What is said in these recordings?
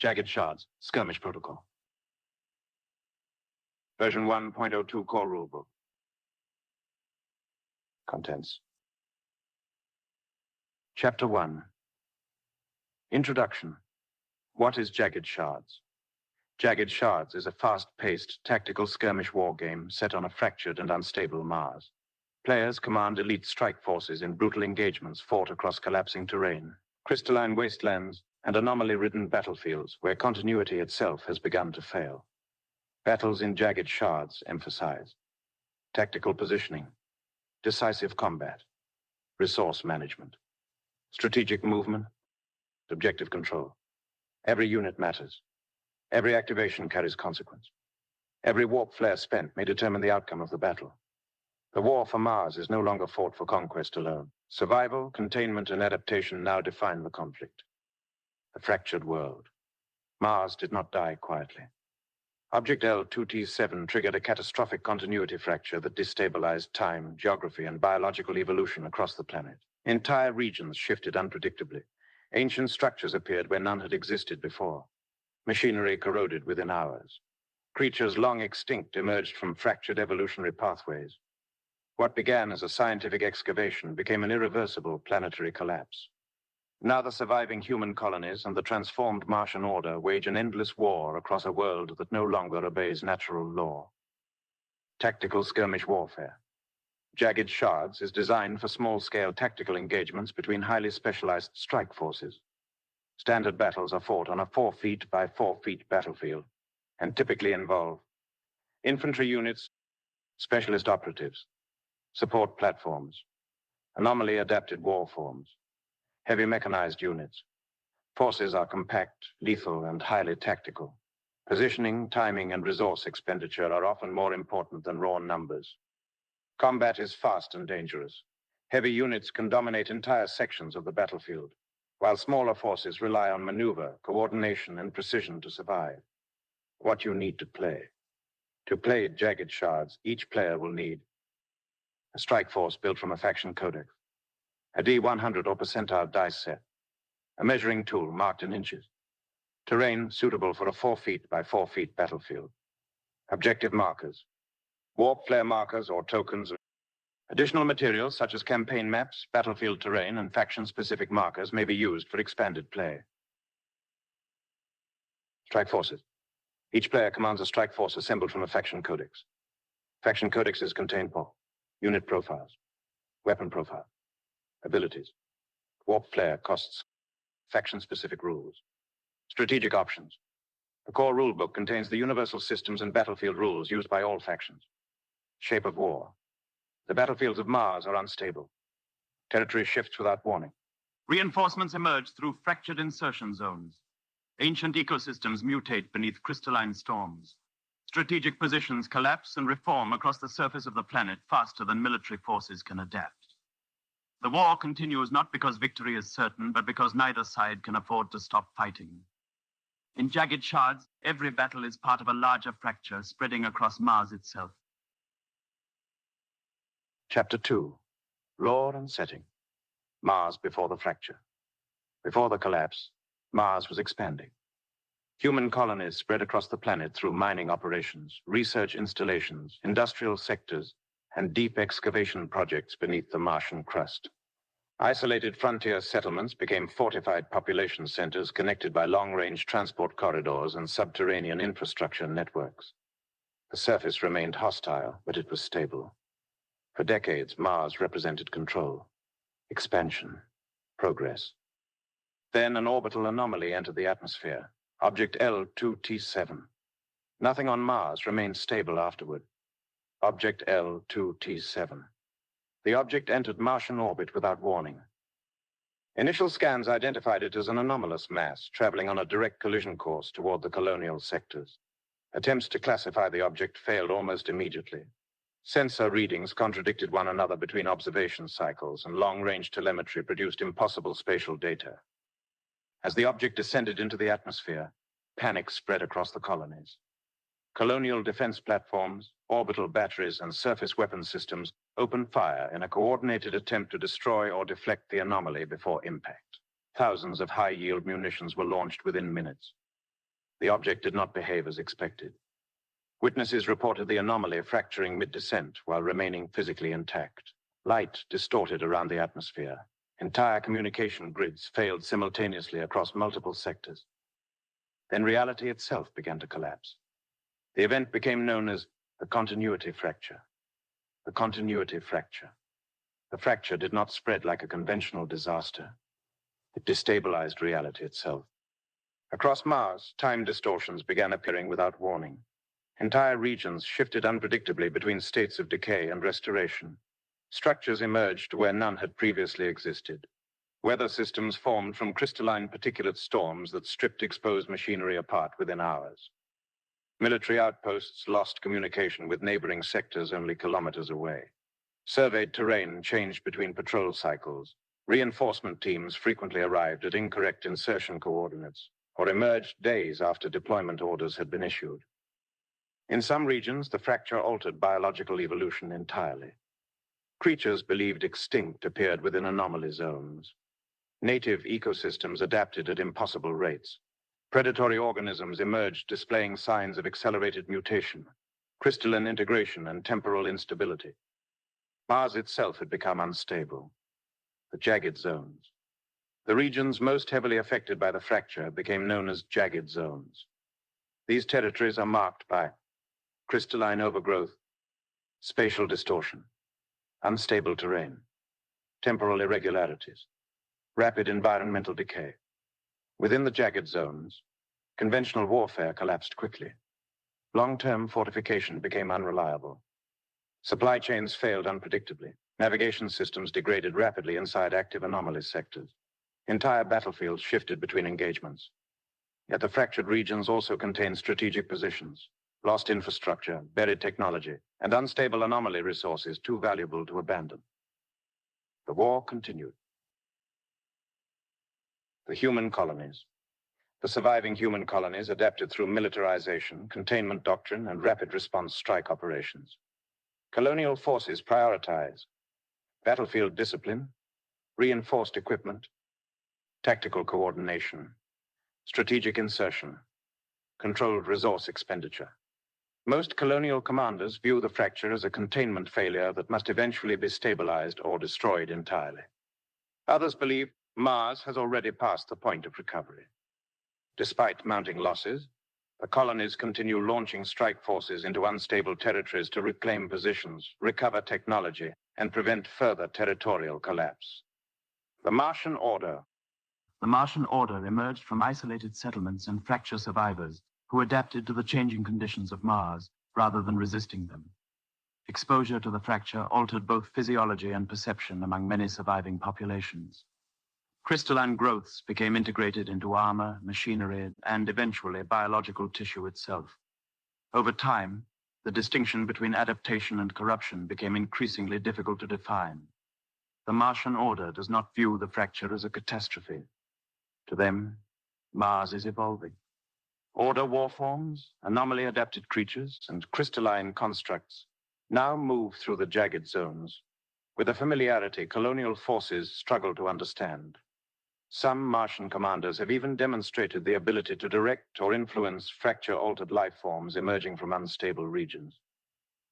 Jagged Shards, Skirmish Protocol. Version 1.02 core rulebook. Contents. Chapter 1. Introduction. What is Jagged Shards? Jagged Shards is a fast-paced, tactical skirmish war game set on a fractured and unstable Mars. Players command elite strike forces in brutal engagements fought across collapsing terrain, crystalline wastelands, and anomaly-ridden battlefields where continuity itself has begun to fail. Battles in Jagged Shards emphasize tactical positioning, decisive combat, resource management, strategic movement, objective control. Every unit matters. Every activation carries consequence. Every warp flare spent may determine the outcome of the battle. The war for Mars is no longer fought for conquest alone. Survival, containment, and adaptation now define the conflict. The fractured world. Mars did not die quietly. Object L2T7 triggered a catastrophic continuity fracture that destabilized time, geography, and biological evolution across the planet. Entire regions shifted unpredictably. Ancient structures appeared where none had existed before. Machinery corroded within hours. Creatures long extinct emerged from fractured evolutionary pathways. What began as a scientific excavation became an irreversible planetary collapse. Now the surviving human colonies and the transformed Martian order wage an endless war across a world that no longer obeys natural law. Tactical skirmish warfare. Jagged Shards is designed for small-scale tactical engagements between highly specialized strike forces. Standard battles are fought on a 4 feet by 4 feet battlefield and typically involve infantry units, specialist operatives, support platforms, anomaly-adapted war forms, heavy mechanized units. Forces are compact, lethal, and highly tactical. Positioning, timing, and resource expenditure are often more important than raw numbers. Combat is fast and dangerous. Heavy units can dominate entire sections of the battlefield, while smaller forces rely on maneuver, coordination, and precision to survive. What you need to play. To play Jagged Shards, each player will need a strike force built from a faction codex, a D100 or percentile dice set, a measuring tool marked in inches, terrain suitable for a 4 feet by 4 feet battlefield, objective markers, warp flare markers or tokens. Additional materials such as campaign maps, battlefield terrain, and faction-specific markers may be used for expanded play. Strike forces. Each player commands a strike force assembled from a faction codex. Faction codexes contain unit profiles, weapon profile, abilities, warp flare costs, faction-specific rules, strategic options. The core rulebook contains the universal systems and battlefield rules used by all factions. Shape of war. The battlefields of Mars are unstable. Territory shifts without warning. Reinforcements emerge through fractured insertion zones. Ancient ecosystems mutate beneath crystalline storms. Strategic positions collapse and reform across the surface of the planet faster than military forces can adapt. The war continues not because victory is certain, but because neither side can afford to stop fighting. In Jagged Shards, every battle is part of a larger fracture spreading across Mars itself. Chapter 2. Lore and setting. Mars before the fracture. Before the collapse, Mars was expanding. Human colonies spread across the planet through mining operations, research installations, industrial sectors, and deep excavation projects beneath the Martian crust. Isolated frontier settlements became fortified population centers connected by long-range transport corridors and subterranean infrastructure networks. The surface remained hostile, but it was stable. For decades, Mars represented control, expansion, progress. Then an orbital anomaly entered the atmosphere, Object L2T7. Nothing on Mars remained stable afterward. Object L2T7. The object entered Martian orbit without warning. Initial scans identified it as an anomalous mass traveling on a direct collision course toward the colonial sectors. Attempts to classify the object failed almost immediately. Sensor readings contradicted one another between observation cycles, and long-range telemetry produced impossible spatial data. As the object descended into the atmosphere, panic spread across the colonies. Colonial defense platforms, orbital batteries, and surface weapon systems opened fire in a coordinated attempt to destroy or deflect the anomaly before impact. Thousands of high-yield munitions were launched within minutes. The object did not behave as expected. Witnesses reported the anomaly fracturing mid-descent while remaining physically intact. Light distorted around the atmosphere. Entire communication grids failed simultaneously across multiple sectors. Then reality itself began to collapse. The event became known as the continuity fracture. The continuity fracture. The fracture did not spread like a conventional disaster. It destabilized reality itself. Across Mars, time distortions began appearing without warning. Entire regions shifted unpredictably between states of decay and restoration. Structures emerged where none had previously existed. Weather systems formed from crystalline particulate storms that stripped exposed machinery apart within hours. Military outposts lost communication with neighboring sectors only kilometers away. Surveyed terrain changed between patrol cycles. Reinforcement teams frequently arrived at incorrect insertion coordinates or emerged days after deployment orders had been issued. In some regions, the fracture altered biological evolution entirely. Creatures believed extinct appeared within anomaly zones. Native ecosystems adapted at impossible rates. Predatory organisms emerged displaying signs of accelerated mutation, crystalline integration, and temporal instability. Mars itself had become unstable. The jagged zones. The regions most heavily affected by the fracture became known as jagged zones. These territories are marked by crystalline overgrowth, spatial distortion, unstable terrain, temporal irregularities, rapid environmental decay. Within the jagged zones, conventional warfare collapsed quickly. Long-term fortification became unreliable. Supply chains failed unpredictably. Navigation systems degraded rapidly inside active anomaly sectors. Entire battlefields shifted between engagements. Yet the fractured regions also contained strategic positions, lost infrastructure, buried technology, and unstable anomaly resources too valuable to abandon. The war continued. The human colonies. The surviving human colonies adapted through militarization, containment doctrine, and rapid response strike operations. Colonial forces prioritize battlefield discipline, reinforced equipment, tactical coordination, strategic insertion, controlled resource expenditure. Most colonial commanders view the fracture as a containment failure that must eventually be stabilized or destroyed entirely. Others believe Mars has already passed the point of recovery. Despite mounting losses, the colonies continue launching strike forces into unstable territories to reclaim positions, recover technology, and prevent further territorial collapse. The Martian Order. The Martian Order emerged from isolated settlements and fracture survivors who adapted to the changing conditions of Mars rather than resisting them. Exposure to the fracture altered both physiology and perception among many surviving populations. Crystalline growths became integrated into armor, machinery, and eventually biological tissue itself. Over time, the distinction between adaptation and corruption became increasingly difficult to define. The Martian Order does not view the fracture as a catastrophe. To them, Mars is evolving. Order warforms, anomaly-adapted creatures, and crystalline constructs now move through the jagged zones with a familiarity colonial forces struggle to understand. Some Martian commanders have even demonstrated the ability to direct or influence fracture-altered life forms emerging from unstable regions.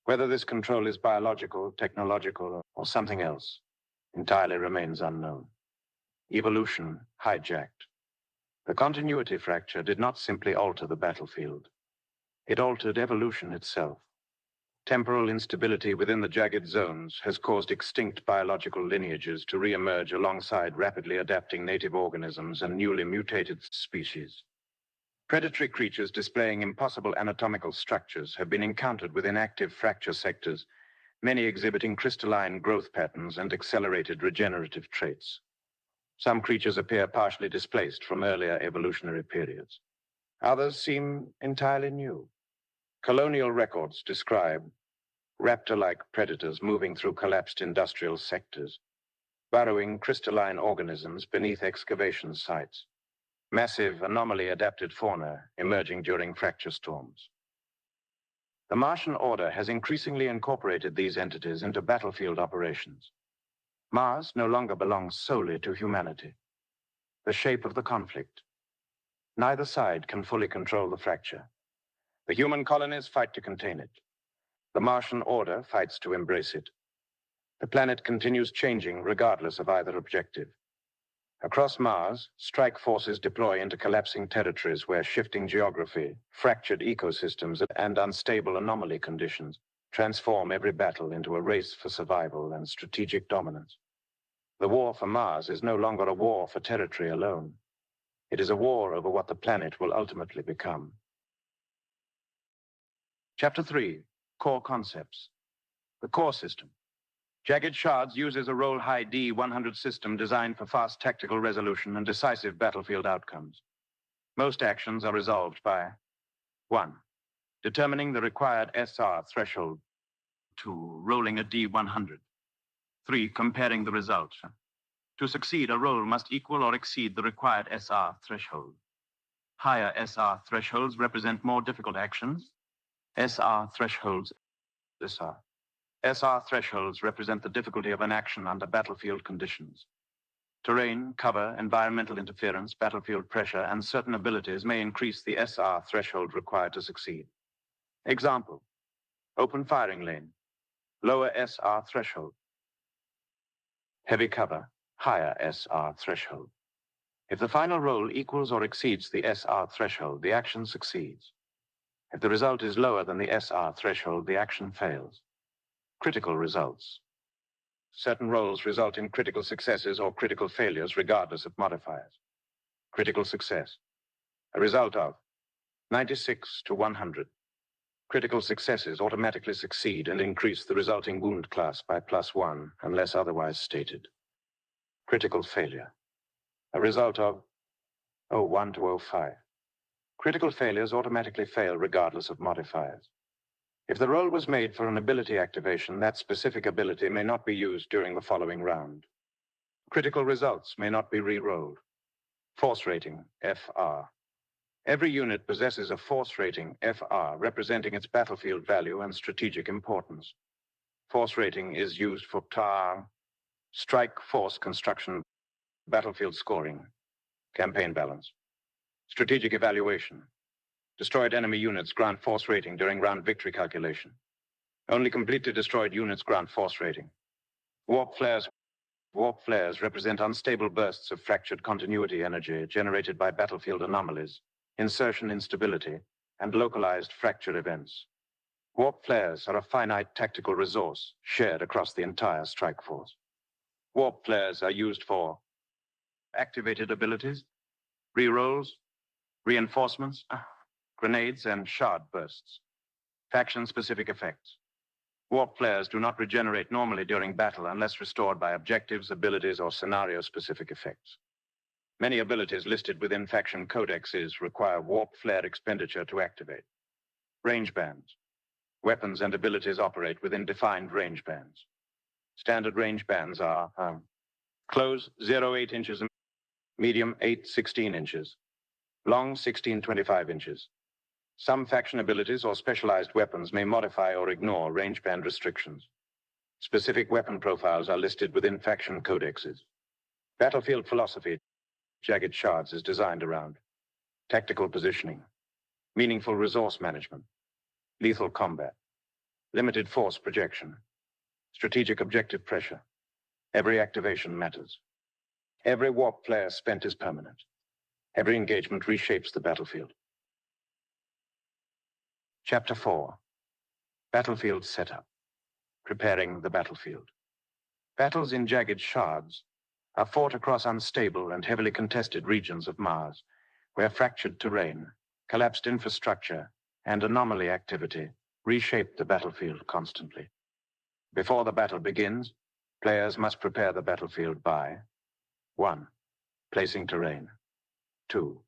Whether this control is biological, technological, or something else entirely remains unknown. Evolution hijacked. The continuity fracture did not simply alter the battlefield. It altered evolution itself. Temporal instability within the jagged zones has caused extinct biological lineages to re-emerge alongside rapidly adapting native organisms and newly mutated species. Predatory creatures displaying impossible anatomical structures have been encountered within active fracture sectors, many exhibiting crystalline growth patterns and accelerated regenerative traits. Some creatures appear partially displaced from earlier evolutionary periods. Others seem entirely new. Colonial records describe raptor-like predators moving through collapsed industrial sectors, burrowing crystalline organisms beneath excavation sites, massive anomaly-adapted fauna emerging during fracture storms. The Martian Order has increasingly incorporated these entities into battlefield operations. Mars no longer belongs solely to humanity. The shape of the conflict, Neither side can fully control the fracture. The human colonies fight to contain it. The Martian order fights to embrace it. The planet continues changing regardless of either objective. Across Mars, strike forces deploy into collapsing territories where shifting geography, fractured ecosystems, and unstable anomaly conditions transform every battle into a race for survival and strategic dominance. The war for Mars is no longer a war for territory alone. It is a war over what the planet will ultimately become. Chapter 3, Core Concepts. The Core System. Jagged Shards uses a roll-high D100 system designed for fast tactical resolution and decisive battlefield outcomes. Most actions are resolved by 1. Determining the required SR threshold. 2. Rolling a D100. 3. Comparing the results. To succeed, a roll must equal or exceed the required SR threshold. Higher SR thresholds represent more difficult actions. SR thresholds represent the difficulty of an action under battlefield conditions. Terrain, cover, environmental interference, battlefield pressure, and certain abilities may increase the SR threshold required to succeed. Example: open firing lane, lower SR threshold. Heavy cover, higher SR threshold. If the final roll equals or exceeds the SR threshold, the action succeeds. If the result is lower than the SR threshold, the action fails. Critical results. Certain rolls result in critical successes or critical failures regardless of modifiers. Critical success. A result of 96 to 100. Critical successes automatically succeed and increase the resulting wound class by +1 unless otherwise stated. Critical failure. A result of 01 to 05. Critical failures automatically fail regardless of modifiers. If the roll was made for an ability activation, that specific ability may not be used during the following round. Critical results may not be re-rolled. Force rating, FR. Every unit possesses a force rating, FR, representing its battlefield value and strategic importance. Force rating is used for strike force construction, battlefield scoring, campaign balance, strategic evaluation. Destroyed enemy units grant force rating during round victory calculation. Only completely destroyed units grant force rating. Warp flares. Warp flares represent unstable bursts of fractured continuity energy generated by battlefield anomalies, insertion instability, and localized fracture events. Warp flares are a finite tactical resource shared across the entire strike force. Warp flares are used for activated abilities, rerolls, reinforcements, grenades, and shard bursts. Faction-specific effects. Warp flares do not regenerate normally during battle unless restored by objectives, abilities, or scenario-specific effects. Many abilities listed within faction codexes require warp flare expenditure to activate. Range bands. Weapons and abilities operate within defined range bands. Standard range bands are close 0.8 inches, medium 8.16 inches, long 16.25 inches. Some faction abilities or specialized weapons may modify or ignore range band restrictions. Specific weapon profiles are listed within faction codexes. Battlefield philosophy, Jagged Shards, is designed around tactical positioning, meaningful resource management, lethal combat, limited force projection, strategic objective pressure. Every activation matters. Every warp flare spent is permanent. Every engagement reshapes the battlefield. Chapter 4. Battlefield Setup. Preparing the battlefield. Battles in Jagged Shards are fought across unstable and heavily contested regions of Mars, where fractured terrain, collapsed infrastructure, and anomaly activity reshape the battlefield constantly. Before the battle begins, players must prepare the battlefield by 1. Placing terrain. 2.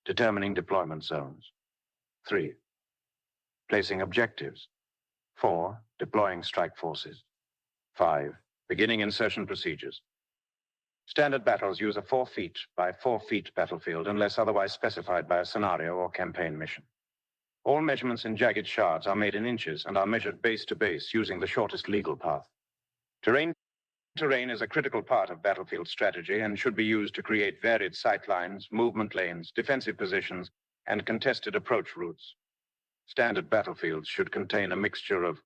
Determining deployment zones. 3. Placing objectives. 4. Deploying strike forces. 5. Beginning insertion procedures. Standard battles use a 4 feet by 4 feet battlefield unless otherwise specified by a scenario or campaign mission. All measurements in Jagged Shards are made in inches and are measured base to base using the shortest legal path. Terrain Terrain is a critical part of battlefield strategy and should be used to create varied sight lines, movement lanes, defensive positions, and contested approach routes. Standard battlefields should contain a mixture of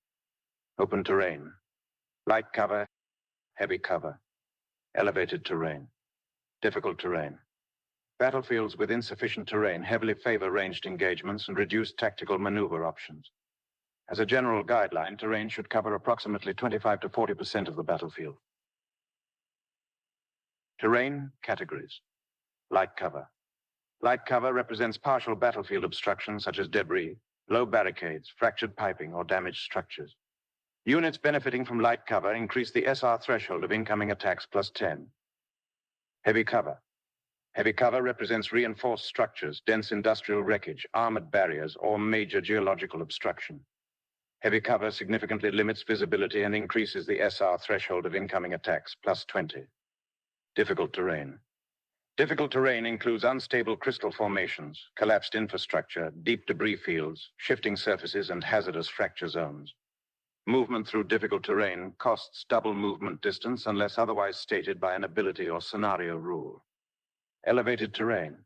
open terrain, light cover, heavy cover, elevated terrain, difficult terrain. Battlefields with insufficient terrain heavily favor ranged engagements and reduced tactical maneuver options. As a general guideline, terrain should cover approximately 25 to 40% of the battlefield. Terrain categories. Light cover. Light cover represents partial battlefield obstruction such as debris, low barricades, fractured piping, or damaged structures. Units benefiting from light cover increase the SR threshold of incoming attacks plus 10. Heavy cover. Heavy cover represents reinforced structures, dense industrial wreckage, armored barriers, or major geological obstruction. Heavy cover significantly limits visibility and increases the SR threshold of incoming attacks plus 20. Difficult terrain. Difficult terrain includes unstable crystal formations, collapsed infrastructure, deep debris fields, shifting surfaces, and hazardous fracture zones. Movement through difficult terrain costs double movement distance unless otherwise stated by an ability or scenario rule. Elevated terrain.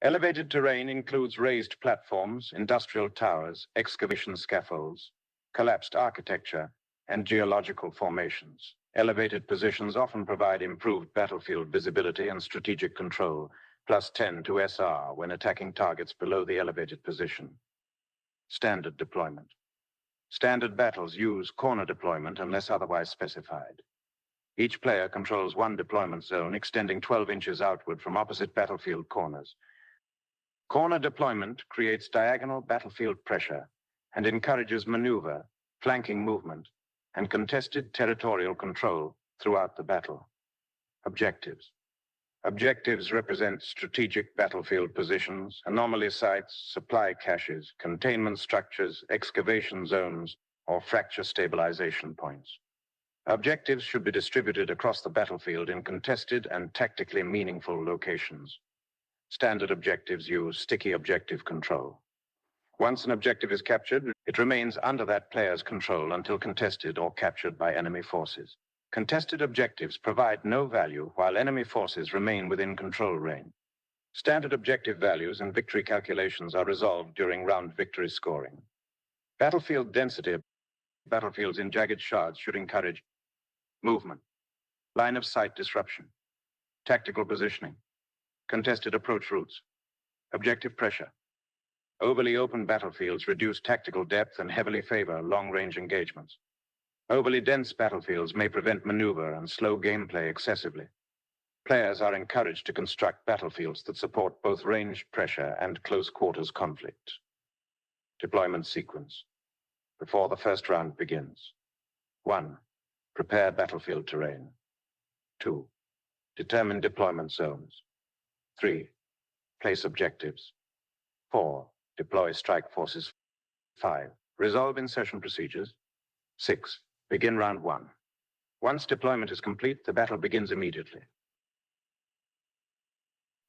Elevated terrain includes raised platforms, industrial towers, excavation scaffolds, collapsed architecture, and geological formations. Elevated positions often provide improved battlefield visibility and strategic control, plus 10 to SR when attacking targets below the elevated position. Standard deployment. Standard battles use corner deployment unless otherwise specified. Each player controls one deployment zone extending 12 inches outward from opposite battlefield corners. Corner deployment creates diagonal battlefield pressure and encourages maneuver, flanking movement, and contested territorial control throughout the battle. Objectives. Objectives represent strategic battlefield positions, anomaly sites, supply caches, containment structures, excavation zones, or fracture stabilization points. Objectives should be distributed across the battlefield in contested and tactically meaningful locations. Standard objectives use sticky objective control. Once an objective is captured, it remains under that player's control until contested or captured by enemy forces. Contested objectives provide no value while enemy forces remain within control range. Standard objective values and victory calculations are resolved during round victory scoring. Battlefield density. Battlefields in Jagged Shards should encourage movement, line of sight disruption, tactical positioning, contested approach routes, objective pressure. Overly open battlefields reduce tactical depth and heavily favor long-range engagements. Overly dense battlefields may prevent maneuver and slow gameplay excessively. Players are encouraged to construct battlefields that support both ranged pressure and close-quarters conflict. Deployment sequence. Before the first round begins. 1. Prepare battlefield terrain. 2. Determine deployment zones. 3. Place objectives. 4. Deploy strike forces. 5. Resolve insertion procedures. 6. Begin round 1. Once deployment is complete, the battle begins immediately.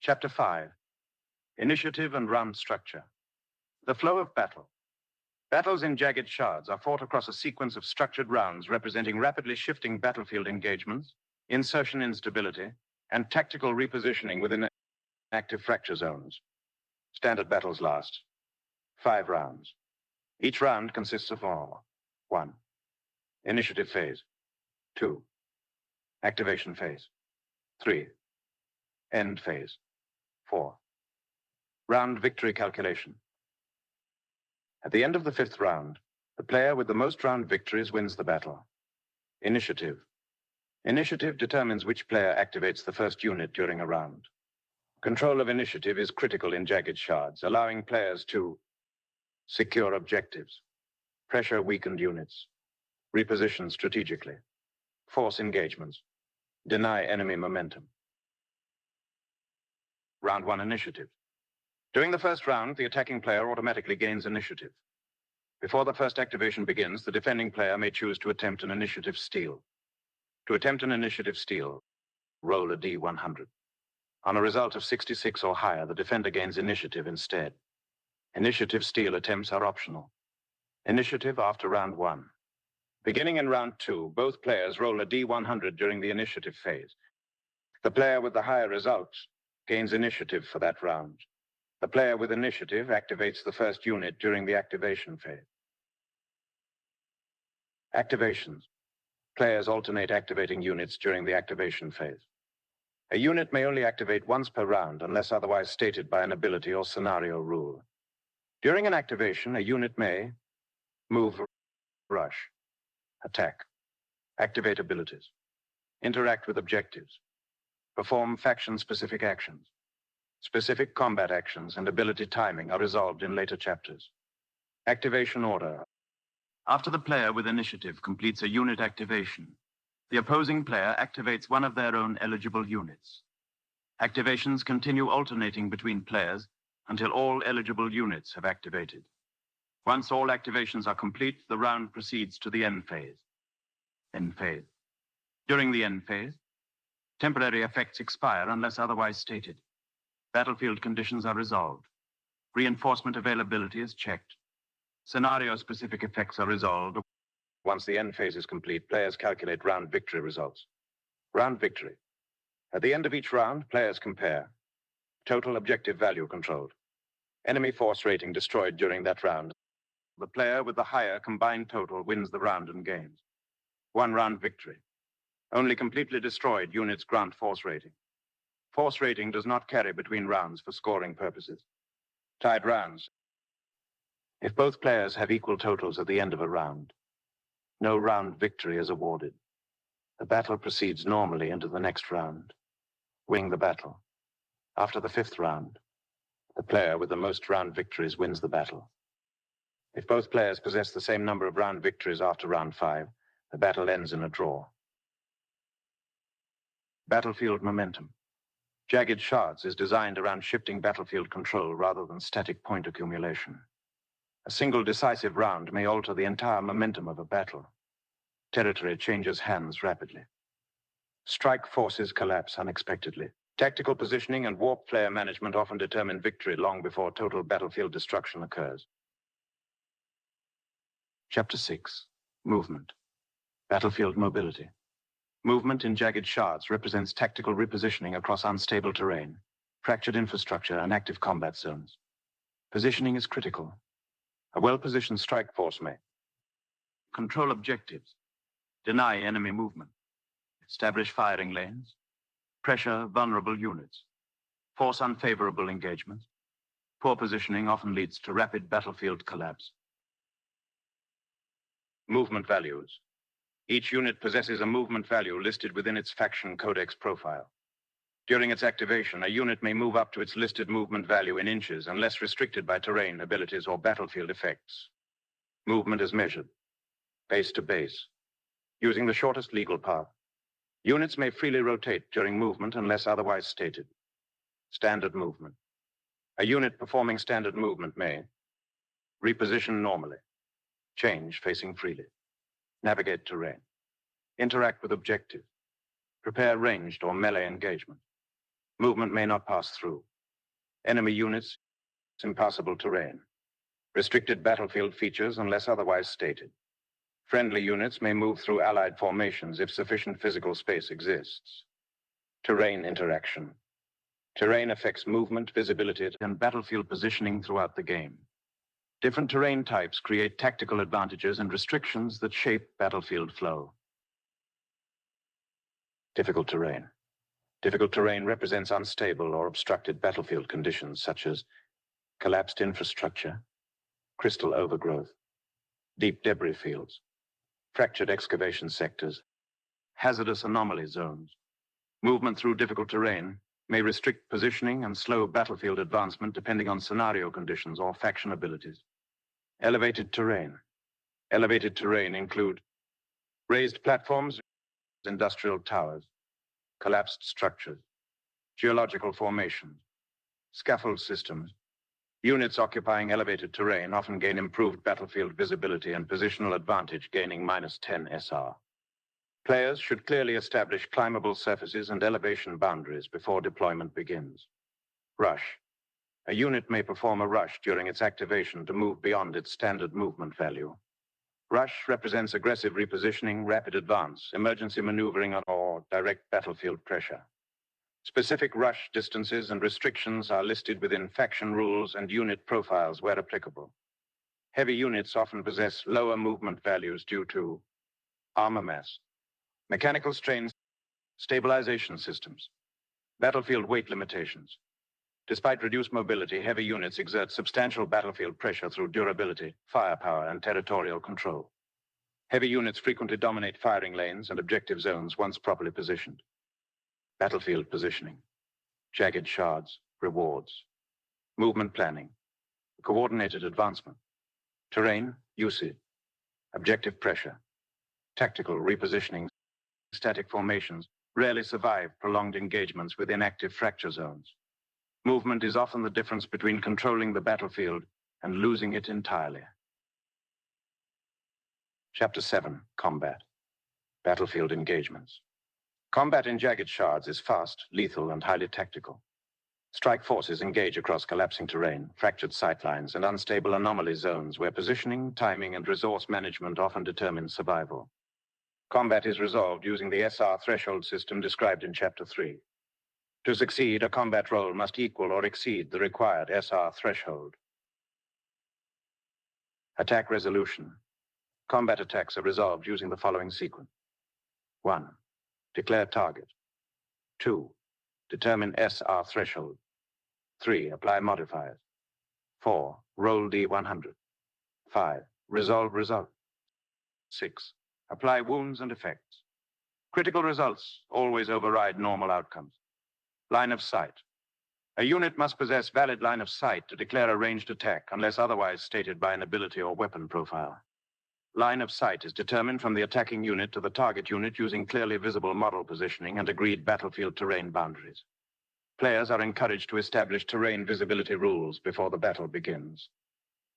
Chapter 5. Initiative and round structure. The flow of battle. Battles in Jagged Shards are fought across a sequence of structured rounds representing rapidly shifting battlefield engagements, insertion instability, and tactical repositioning within active fracture zones. Standard battles last 5 rounds. Each round consists of 1. Initiative phase. 2. Activation phase. 3. End phase. 4. Round victory calculation. At the end of the 5th round, the player with the most round victories wins the battle. Initiative. Initiative determines which player activates the first unit during a round. Control of initiative is critical in Jagged Shards, allowing players to secure objectives, pressure weakened units, reposition strategically, force engagements, deny enemy momentum. Round 1 initiative. During the first round, the attacking player automatically gains initiative. Before the first activation begins, the defending player may choose to attempt an initiative steal. To attempt an initiative steal, roll a D100. On a result of 66 or higher, the defender gains initiative instead. Initiative steal attempts are optional. Initiative after round 1. Beginning in round 2, both players roll a D100 during the initiative phase. The player with the higher result gains initiative for that round. The player with initiative activates the first unit during the activation phase. Activations. Players alternate activating units during the activation phase. A unit may only activate once per round unless otherwise stated by an ability or scenario rule. During an activation, a unit may move, rush, attack, activate abilities, interact with objectives, perform faction-specific actions. Specific combat actions and ability timing are resolved in later chapters. Activation order. After the player with initiative completes a unit activation, the opposing player activates one of their own eligible units. Activations continue alternating between players until all eligible units have activated. Once all activations are complete, the round proceeds to the end phase. End phase. During the end phase, temporary effects expire unless otherwise stated. Battlefield conditions are resolved. Reinforcement availability is checked. Scenario-specific effects are resolved. Once the end phase is complete, players calculate round victory results. Round victory. At the end of each round, players compare. Total objective value controlled. Enemy force rating destroyed during that round. The player with the higher combined total wins the round and gains. One round victory. Only completely destroyed units grant force rating. Force rating does not carry between rounds for scoring purposes. Tied rounds. If both players have equal totals at the end of a round, no round victory is awarded. The battle proceeds normally into the next round. Winning the battle. After the 5th round, the player with the most round victories wins the battle. If both players possess the same number of round victories after round 5, the battle ends in a draw. Battlefield momentum. Jagged Shards is designed around shifting battlefield control rather than static point accumulation. A single decisive round may alter the entire momentum of a battle. Territory changes hands rapidly. Strike forces collapse unexpectedly. Tactical positioning and warp flare management often determine victory long before total battlefield destruction occurs. Chapter 6. Movement. Battlefield mobility. Movement in Jagged Shards represents tactical repositioning across unstable terrain, fractured infrastructure, and active combat zones. Positioning is critical. A well-positioned strike force may control objectives, deny enemy movement, establish firing lanes, pressure vulnerable units, force unfavorable engagements. Poor positioning often leads to rapid battlefield collapse. Movement values. Each unit possesses a movement value listed within its faction codex profile. During its activation, a unit may move up to its listed movement value in inches unless restricted by terrain, abilities, or battlefield effects. Movement is measured, base to base, using the shortest legal path. Units may freely rotate during movement unless otherwise stated. Standard movement. A unit performing standard movement may reposition normally, change facing freely, navigate terrain, interact with objectives, prepare ranged or melee engagement. Movement may not pass through. Enemy units, impassable terrain. Restricted battlefield features unless otherwise stated. Friendly units may move through allied formations if sufficient physical space exists. Terrain interaction. Terrain affects movement, visibility, and battlefield positioning throughout the game. Different terrain types create tactical advantages and restrictions that shape battlefield flow. Difficult terrain. Difficult terrain represents unstable or obstructed battlefield conditions such as collapsed infrastructure, crystal overgrowth, deep debris fields, fractured excavation sectors, hazardous anomaly zones. Movement through difficult terrain may restrict positioning and slow battlefield advancement depending on scenario conditions or faction abilities. Elevated terrain. Elevated terrain include raised platforms, industrial towers, collapsed structures, geological formations, scaffold systems. Units occupying elevated terrain often gain improved battlefield visibility and positional advantage, gaining -10 SR. Players should clearly establish climbable surfaces and elevation boundaries before deployment begins. Rush. A unit may perform a rush during its activation to move beyond its standard movement value. Rush represents aggressive repositioning, rapid advance, emergency maneuvering, or direct battlefield pressure. Specific rush distances and restrictions are listed within faction rules and unit profiles where applicable. Heavy units often possess lower movement values due to armor mass, mechanical strains, stabilization systems, battlefield weight limitations. Despite reduced mobility, heavy units exert substantial battlefield pressure through durability, firepower, and territorial control. Heavy units frequently dominate firing lanes and objective zones once properly positioned. Battlefield positioning, jagged shards, rewards, movement planning, coordinated advancement, terrain, usage, objective pressure, tactical repositioning. Static formations rarely survive prolonged engagements with inactive fracture zones. Movement is often the difference between controlling the battlefield and losing it entirely. Chapter 7, Combat. Battlefield engagements. Combat in Jagged Shards is fast, lethal, and highly tactical. Strike forces engage across collapsing terrain, fractured sightlines, and unstable anomaly zones where positioning, timing, and resource management often determine survival. Combat is resolved using the SR threshold system described in Chapter 3. To succeed, a combat role must equal or exceed the required SR threshold. Attack resolution. Combat attacks are resolved using the following sequence. 1. Declare target. 2. Determine SR threshold. 3. Apply modifiers. 4. Roll D100. 5. Resolve result. 6. Apply wounds and effects. Critical results always override normal outcomes. Line of sight. A unit must possess valid line of sight to declare a ranged attack unless otherwise stated by an ability or weapon profile. Line of sight is determined from the attacking unit to the target unit using clearly visible model positioning and agreed battlefield terrain boundaries. Players are encouraged to establish terrain visibility rules before the battle begins.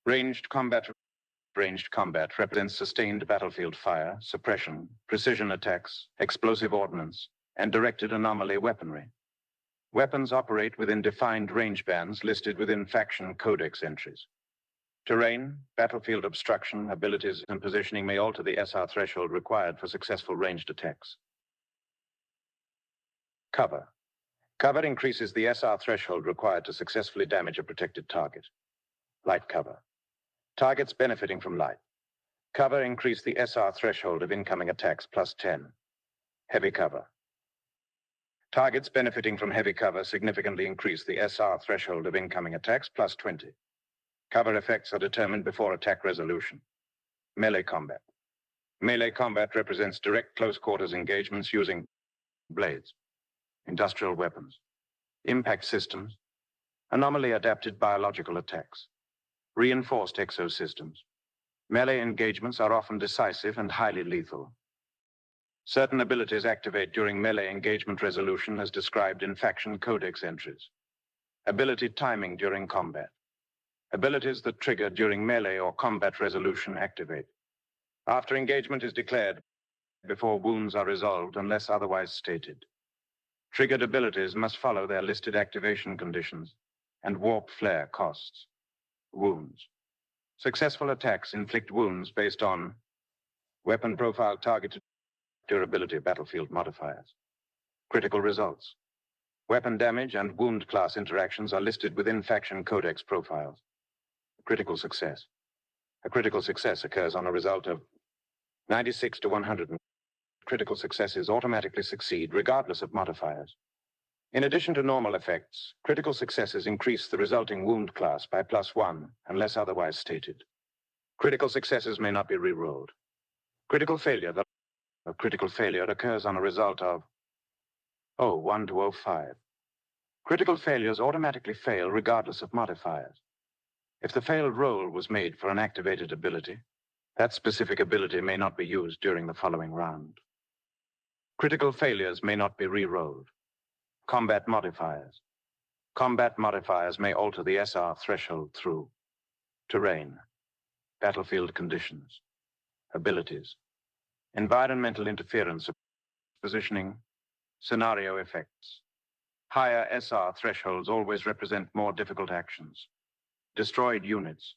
Ranged combat represents sustained battlefield fire, suppression, precision attacks, explosive ordnance, and directed anomaly weaponry. Weapons operate within defined range bands listed within faction codex entries. Terrain, battlefield obstruction, abilities, and positioning may alter the SR threshold required for successful ranged attacks. Cover. Cover increases the SR threshold required to successfully damage a protected target. Light cover. Targets benefiting from light. Cover increase the SR threshold of incoming attacks plus 10. Heavy cover. Targets benefiting from heavy cover significantly increase the SR threshold of incoming attacks plus 20. Cover effects are determined before attack resolution. Melee combat. Melee combat represents direct close quarters engagements using blades, industrial weapons, impact systems, anomaly adapted biological attacks, reinforced exosystems. Melee engagements are often decisive and highly lethal. Certain abilities activate during melee engagement resolution as described in faction codex entries. Ability timing during combat. Abilities that trigger during melee or combat resolution activate. After engagement is declared, before wounds are resolved unless otherwise stated. Triggered abilities must follow their listed activation conditions and warp flare costs. Wounds. Successful attacks inflict wounds based on weapon profile targeted durability battlefield modifiers. Critical results. Weapon damage and wound class interactions are listed within faction codex profiles. Critical success. A critical success occurs on a result of 96 to 100. Critical successes automatically succeed regardless of modifiers. In addition to normal effects, critical successes increase the resulting wound class by +1 unless otherwise stated. Critical successes may not be re-rolled. Critical failure. A critical failure occurs on a result of 1 to 05. Critical failures automatically fail regardless of modifiers. If the failed roll was made for an activated ability, that specific ability may not be used during the following round. Critical failures may not be re-rolled. Combat modifiers. Combat modifiers may alter the SR threshold through terrain, battlefield conditions, abilities, environmental interference, positioning, scenario effects. Higher SR thresholds always represent more difficult actions. Destroyed units.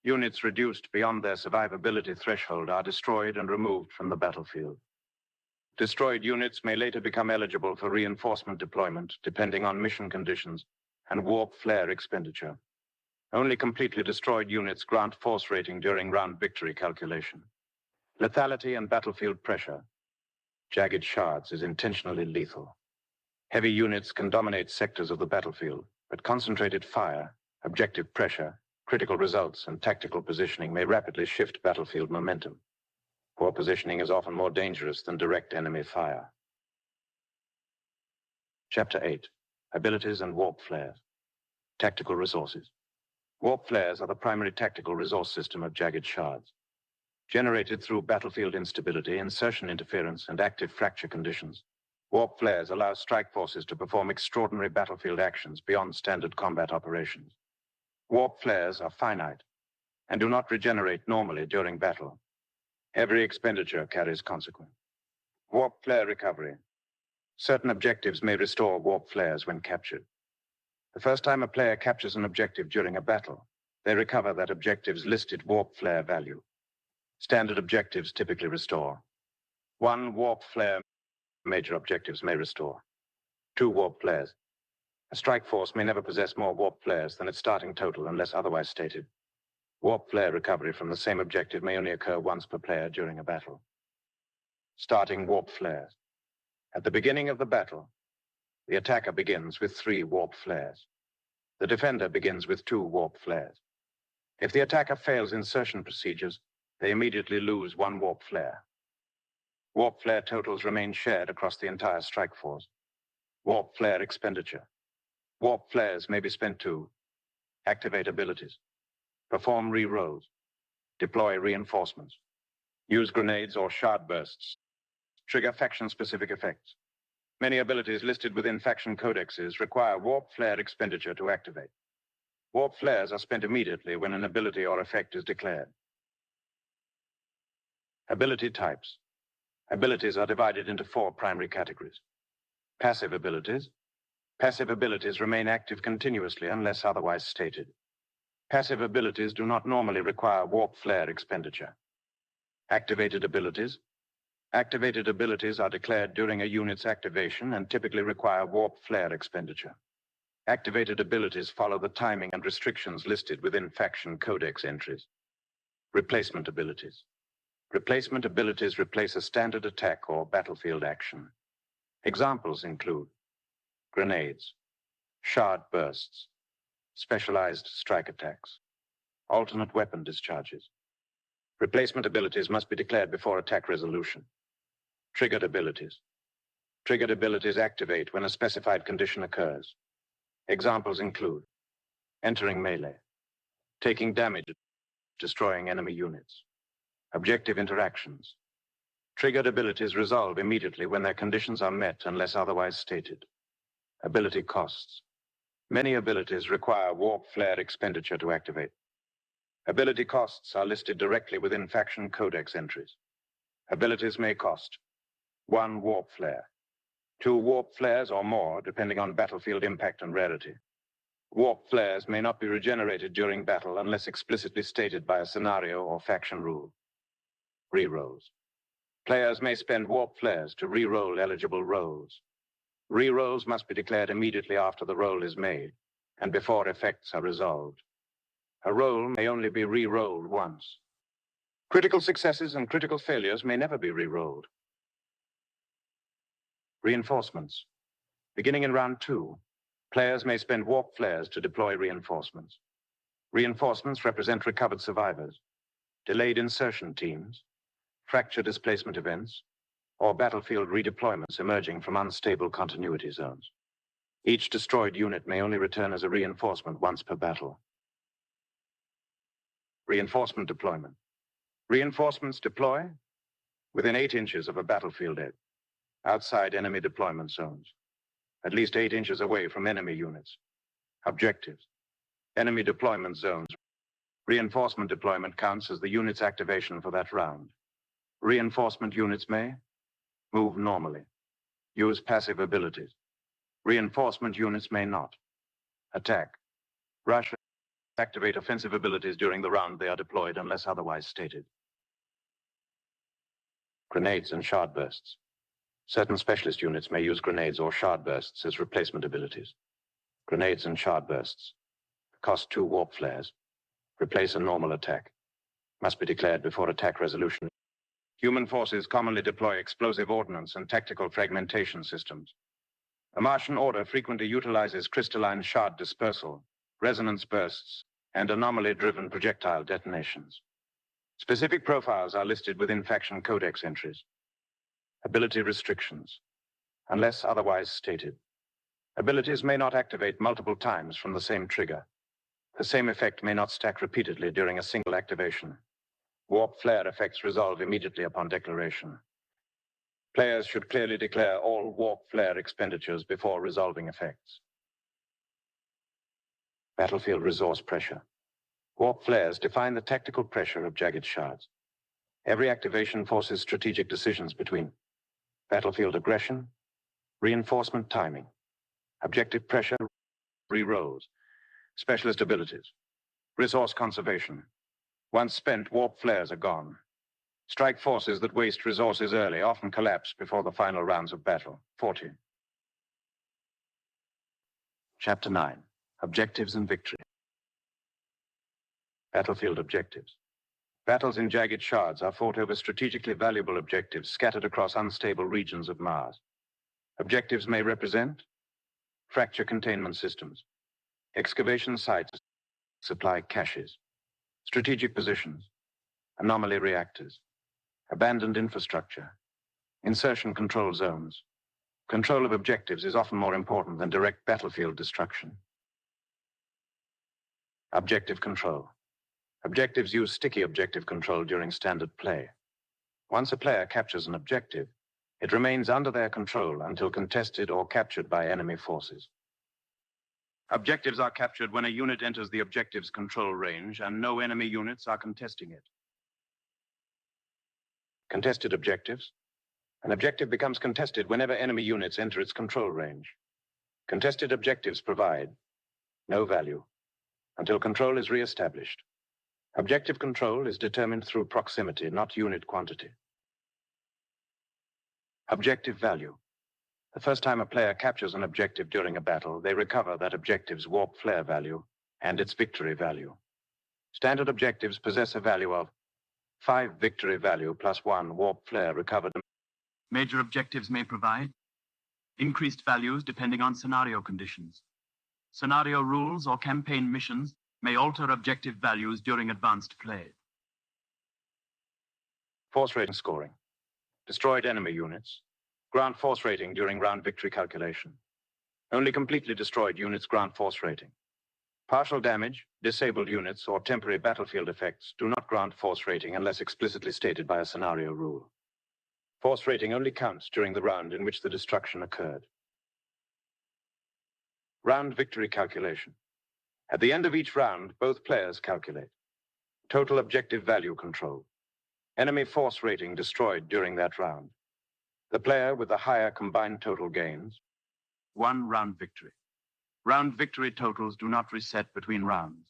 Units reduced beyond their survivability threshold are destroyed and removed from the battlefield. Destroyed units may later become eligible for reinforcement deployment, depending on mission conditions and warp flare expenditure. Only completely destroyed units grant force rating during round victory calculation. Lethality and battlefield pressure. Jagged Shards is intentionally lethal. Heavy units can dominate sectors of the battlefield, but concentrated fire, objective pressure, critical results, and tactical positioning may rapidly shift battlefield momentum. Poor positioning is often more dangerous than direct enemy fire. Chapter 8. Abilities and warp flares. Tactical resources. Warp flares are the primary tactical resource system of Jagged Shards. Generated through battlefield instability, insertion interference, and active fracture conditions, warp flares allow strike forces to perform extraordinary battlefield actions beyond standard combat operations. Warp flares are finite and do not regenerate normally during battle. Every expenditure carries consequence. Warp flare recovery. Certain objectives may restore warp flares when captured. The first time a player captures an objective during a battle, they recover that objective's listed warp flare value. Standard objectives typically restore. 1 warp flare major objectives may restore. 2 warp flares. A strike force may never possess more warp flares than its starting total unless otherwise stated. Warp flare recovery from the same objective may only occur once per player during a battle. Starting warp flares. At the beginning of the battle, the attacker begins with 3 warp flares. The defender begins with 2 warp flares. If the attacker fails insertion procedures, they immediately lose 1 warp flare. Warp flare totals remain shared across the entire strike force. Warp flare expenditure. Warp flares may be spent to activate abilities, perform re-rolls, deploy reinforcements, use grenades or shard bursts, trigger faction-specific effects. Many abilities listed within faction codexes require warp flare expenditure to activate. Warp flares are spent immediately when an ability or effect is declared. Ability types. Abilities are divided into 4 primary categories. Passive abilities. Passive abilities remain active continuously unless otherwise stated. Passive abilities do not normally require warp flare expenditure. Activated abilities. Activated abilities are declared during a unit's activation and typically require warp flare expenditure. Activated abilities follow the timing and restrictions listed within faction codex entries. Replacement abilities. Replacement abilities replace a standard attack or battlefield action. Examples include grenades, shard bursts, specialized strike attacks, alternate weapon discharges. Replacement abilities must be declared before attack resolution. Triggered abilities. Triggered abilities activate when a specified condition occurs. Examples include entering melee, taking damage, destroying enemy units. Objective interactions. Triggered abilities resolve immediately when their conditions are met unless otherwise stated. Ability costs. Many abilities require warp flare expenditure to activate. Ability costs are listed directly within faction codex entries. Abilities may cost 1 warp flare, 2 warp flares or more, depending on battlefield impact and rarity. Warp flares may not be regenerated during battle unless explicitly stated by a scenario or faction rule. Rerolls. Players may spend warp flares to re-roll eligible rolls. Re-rolls must be declared immediately after the roll is made and before effects are resolved. A roll may only be re-rolled once. Critical successes and critical failures may never be re-rolled. Reinforcements. Beginning in round 2, players may spend warp flares to deploy reinforcements. Reinforcements represent recovered survivors, delayed insertion teams, fracture displacement events, or battlefield redeployments emerging from unstable continuity zones. Each destroyed unit may only return as a reinforcement once per battle. Reinforcement deployment. Reinforcements deploy within 8 inches of a battlefield edge, outside enemy deployment zones, at least 8 inches away from enemy units. Objectives. Enemy deployment zones. Reinforcement deployment counts as the unit's activation for that round. Reinforcement units may move normally, use passive abilities. Reinforcement units may not attack, rush Activate offensive abilities during the round they are deployed unless otherwise stated. Grenades and shard bursts. Certain specialist units may use grenades or shard bursts as replacement abilities. Grenades and shard bursts. Cost 2 warp flares. Replace a normal attack. Must be declared before attack resolution. Human forces commonly deploy explosive ordnance and tactical fragmentation systems. The Martian Order frequently utilizes crystalline shard dispersal, resonance bursts, and anomaly-driven projectile detonations. Specific profiles are listed within faction codex entries. Ability restrictions, unless otherwise stated. Abilities may not activate multiple times from the same trigger. The same effect may not stack repeatedly during a single activation. Warp flare effects resolve immediately upon declaration. Players should clearly declare all warp flare expenditures before resolving effects. Battlefield resource pressure. Warp flares define the tactical pressure of Jagged Shards. Every activation forces strategic decisions between battlefield aggression, reinforcement timing, objective pressure, re-rolls, specialist abilities, resource conservation. Once spent, warp flares are gone. Strike forces that waste resources early often collapse before the final rounds of battle. 40. Chapter 9. Objectives and Victory. Battlefield objectives. Battles in Jagged Shards are fought over strategically valuable objectives scattered across unstable regions of Mars. Objectives may represent fracture containment systems, excavation sites, supply caches, strategic positions, anomaly reactors, abandoned infrastructure, insertion control zones. Control of objectives is often more important than direct battlefield destruction. Objective control. Objectives use sticky objective control during standard play. Once a player captures an objective, it remains under their control until contested or captured by enemy forces. Objectives are captured when a unit enters the objective's control range and no enemy units are contesting it. Contested objectives. An objective becomes contested whenever enemy units enter its control range. Contested objectives provide no value until control is re-established. Objective control is determined through proximity, not unit quantity. Objective value. The first time a player captures an objective during a battle, they recover that objective's warp flare value and its victory value. Standard objectives possess a value of 5 victory value plus 1 warp flare recovered. Major objectives may provide increased values depending on scenario conditions. Scenario rules or campaign missions may alter objective values during advanced play. Force rating scoring. Destroyed enemy units. Grant force rating during round victory calculation. Only completely destroyed units grant force rating. Partial damage, disabled units, or temporary battlefield effects do not grant force rating unless explicitly stated by a scenario rule. Force rating only counts during the round in which the destruction occurred. Round victory calculation. At the end of each round, both players calculate total objective value control, enemy force rating destroyed during that round. The player with the higher combined total gains 1 round victory. Round victory totals do not reset between rounds.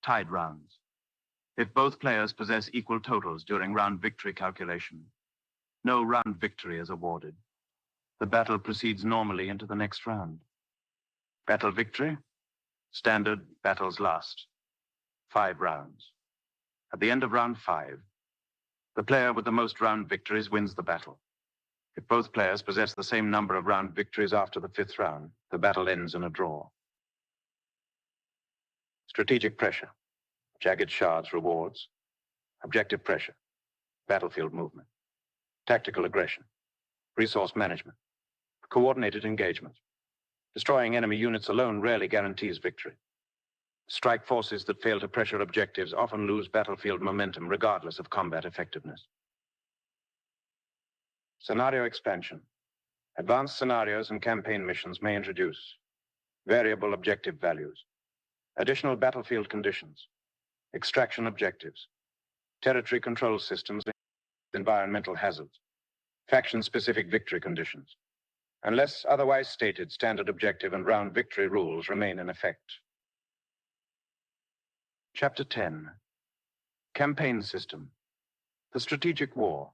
Tied rounds. If both players possess equal totals during round victory calculation, no round victory is awarded. The battle proceeds normally into the next round. Battle victory. Standard battles last 5 rounds. At the end of round 5, the player with the most round victories wins the battle. If both players possess the same number of round victories after the 5th round, the battle ends in a draw. Strategic pressure. Jagged Shards rewards. Objective pressure. Battlefield movement. Tactical aggression. Resource management. Coordinated engagement. Destroying enemy units alone rarely guarantees victory. Strike forces that fail to pressure objectives often lose battlefield momentum regardless of combat effectiveness. Scenario expansion. Advanced scenarios and campaign missions may introduce variable objective values, additional battlefield conditions, extraction objectives, territory control systems, environmental hazards, faction-specific victory conditions. Unless otherwise stated, standard objective and round victory rules remain in effect. Chapter 10. Campaign System. The Strategic War.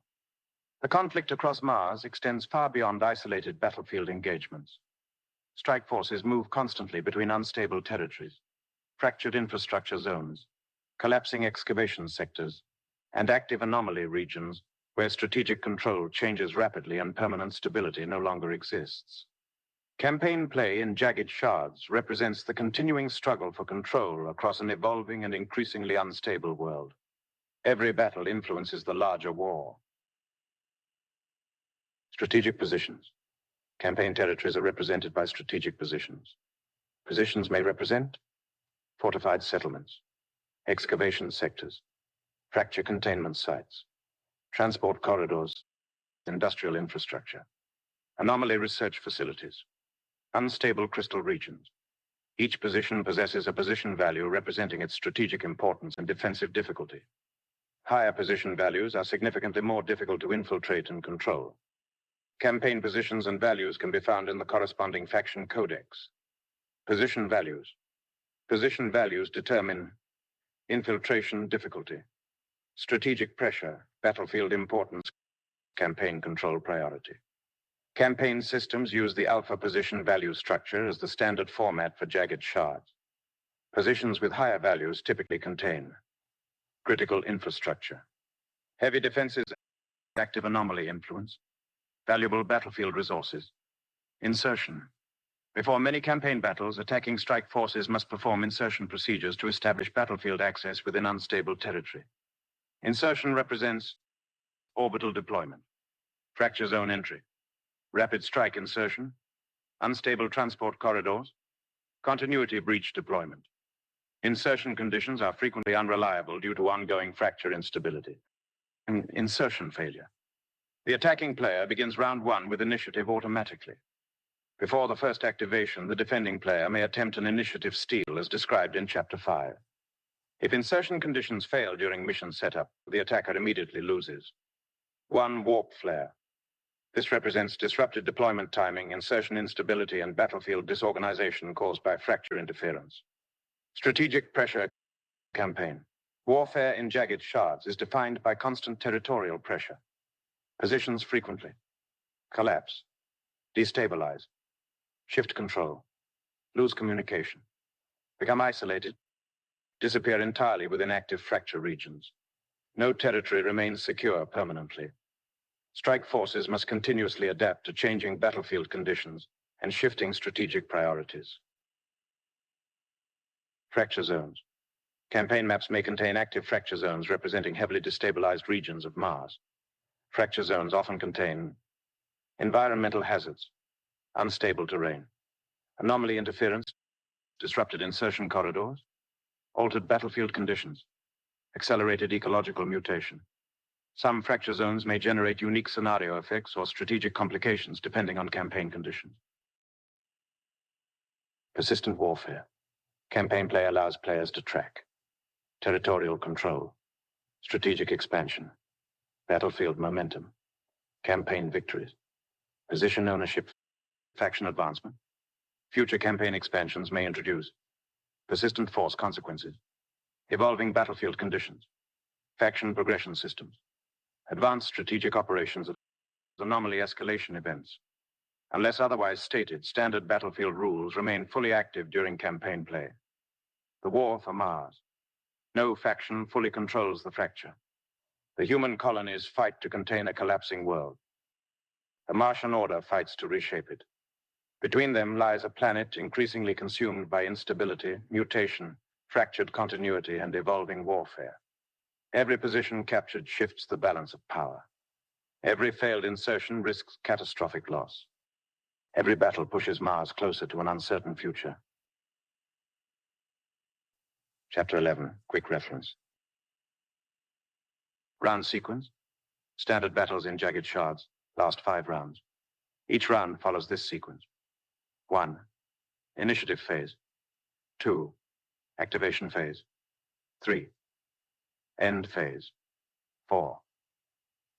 The conflict across Mars extends far beyond isolated battlefield engagements. Strike forces move constantly between unstable territories, fractured infrastructure zones, collapsing excavation sectors, and active anomaly regions where strategic control changes rapidly and permanent stability no longer exists. Campaign play in Jagged Shards represents the continuing struggle for control across an evolving and increasingly unstable world. Every battle influences the larger war. Strategic positions. Campaign territories are represented by strategic positions. Positions may represent fortified settlements, excavation sectors, fracture containment sites, transport corridors, industrial infrastructure, anomaly research facilities, unstable crystal regions. Each position possesses a position value representing its strategic importance and defensive difficulty. Higher position values are significantly more difficult to infiltrate and control. Campaign positions and values can be found in the corresponding faction codex. Position values. Position values determine infiltration difficulty, strategic pressure, battlefield importance, campaign control priority. Campaign systems use the alpha position value structure as the standard format for Jagged Shards. Positions with higher values typically contain critical infrastructure, heavy defenses, active anomaly influence, valuable battlefield resources, insertion. Before many campaign battles, attacking strike forces must perform insertion procedures to establish battlefield access within unstable territory. Insertion represents orbital deployment, fracture zone entry, rapid strike insertion, unstable transport corridors, continuity breach deployment. Insertion conditions are frequently unreliable due to ongoing fracture instability. Insertion failure. The attacking player begins round one with initiative automatically. Before the first activation, the defending player may attempt an initiative steal as described in Chapter 5. If insertion conditions fail during mission setup, the attacker immediately loses. 1. Warp flare. This represents disrupted deployment timing, insertion instability, and battlefield disorganization caused by fracture interference. Strategic pressure campaign. Warfare in Jagged Shards is defined by constant territorial pressure. Positions frequently. Collapse. Destabilize. Shift control. Lose communication. Become isolated. Disappear entirely within active fracture regions. No territory remains secure permanently. Strike forces must continuously adapt to changing battlefield conditions and shifting strategic priorities. Fracture zones. Campaign maps may contain active fracture zones representing heavily destabilized regions of Mars. Fracture zones often contain environmental hazards, unstable terrain, anomaly interference, disrupted insertion corridors, altered battlefield conditions, accelerated ecological mutation. Some fracture zones may generate unique scenario effects or strategic complications depending on campaign conditions. Persistent warfare. Campaign play allows players to track territorial control, strategic expansion, battlefield momentum, campaign victories, position ownership, faction advancement. Future campaign expansions may introduce persistent force consequences, evolving battlefield conditions, faction progression systems, advanced strategic operations, anomaly escalation events. Unless otherwise stated, standard battlefield rules remain fully active during campaign play. The war for Mars. No faction fully controls the fracture. The human colonies fight to contain a collapsing world. The Martian order fights to reshape it. Between them lies a planet increasingly consumed by instability, mutation, fractured continuity, and evolving warfare. Every position captured shifts the balance of power. Every failed insertion risks catastrophic loss. Every battle pushes Mars closer to an uncertain future. Chapter 11, quick reference. Round sequence. Standard battles in Jagged Shards last 5 rounds. Each round follows this sequence. 1. Initiative phase. 2. Activation phase. 3. End phase. 4.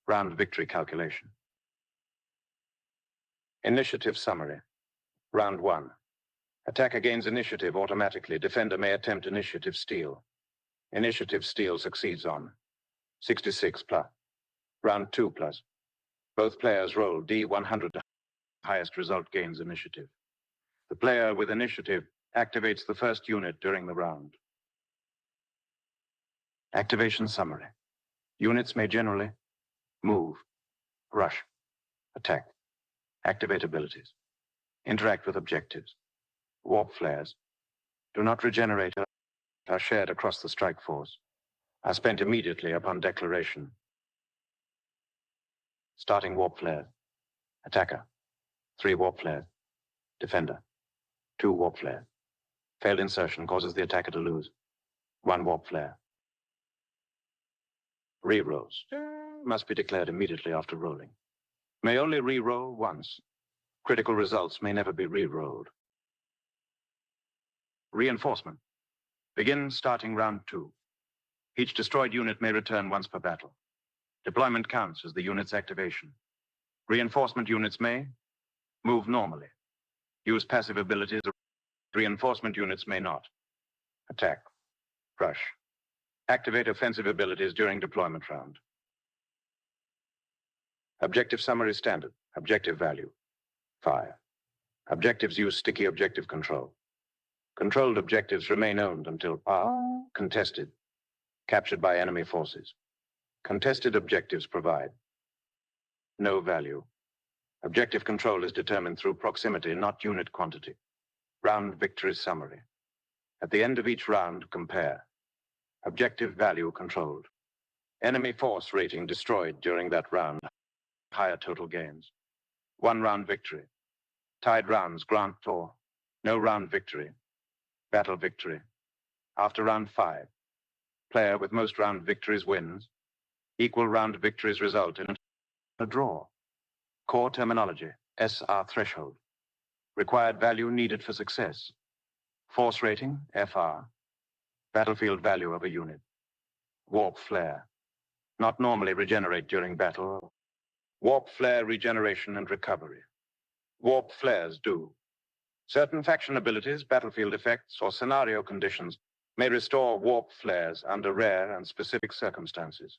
Round victory calculation. Initiative summary. Round 1. Attacker gains initiative automatically. Defender may attempt initiative steal. Initiative steal succeeds on 66 plus. Round 2 plus. Both players roll D100. Highest result gains initiative. The player with initiative activates the first unit during the round. Activation summary. Units may generally move, rush, attack, activate abilities, interact with objectives, warp flares, do not regenerate, are shared across the strike force, are spent immediately upon declaration. Starting warp flare. Attacker, 3 warp flares. Defender, 2 warp flares. Failed insertion causes the attacker to lose 1 warp flare. Rerolls must be declared immediately after rolling. May only re-roll once. Critical results may never be re-rolled. Reinforcement. Begin starting round 2. Each destroyed unit may return once per battle. Deployment counts as the unit's activation. Reinforcement units may move normally. Use passive abilities. Reinforcement units may not. Attack. Rush. Activate offensive abilities during deployment round. Objective summary standard. Objective value. Fire. Objectives use sticky objective control. Controlled objectives remain owned until contested. Captured by enemy forces. Contested objectives provide no value. Objective control is determined through proximity, not unit quantity. Round victory summary. At the end of each round, compare. Objective value controlled. Enemy force rating destroyed during that round. Higher total gains. 1 round victory. Tied rounds grant or no round victory. Battle victory. After round 5. Player with most round victories wins. Equal round victories result in a draw. Core terminology, SR threshold. Required value needed for success. Force rating, FR. Battlefield value of a unit. Warp flare. Not normally regenerate during battle. Warp flare regeneration and recovery. Warp flares do. Certain faction abilities, battlefield effects, or scenario conditions may restore warp flares under rare and specific circumstances.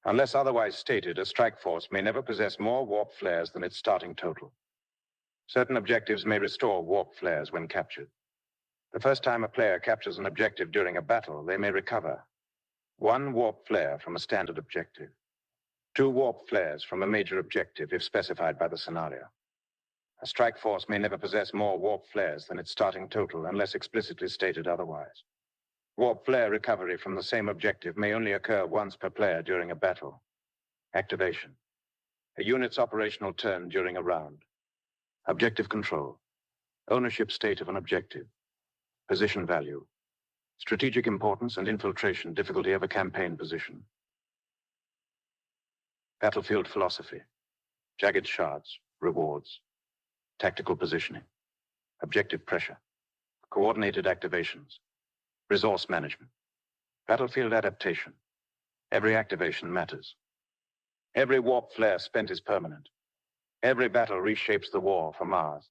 Unless otherwise stated, a strike force may never possess more warp flares than its starting total. Certain objectives may restore warp flares when captured. The first time a player captures an objective during a battle, they may recover 1 warp flare from a standard objective, 2 warp flares from a major objective if specified by the scenario. A strike force may never possess more warp flares than its starting total unless explicitly stated otherwise. Warp flare recovery from the same objective may only occur once per player during a battle. Activation. A unit's operational turn during a round. Objective control. Ownership state of an objective. Position value. Strategic importance and infiltration difficulty of a campaign position. Battlefield philosophy. Jagged shards. Rewards. Tactical positioning. Objective pressure. Coordinated activations. Resource management. Battlefield adaptation. Every activation matters. Every warp flare spent is permanent. Every battle reshapes the war for Mars.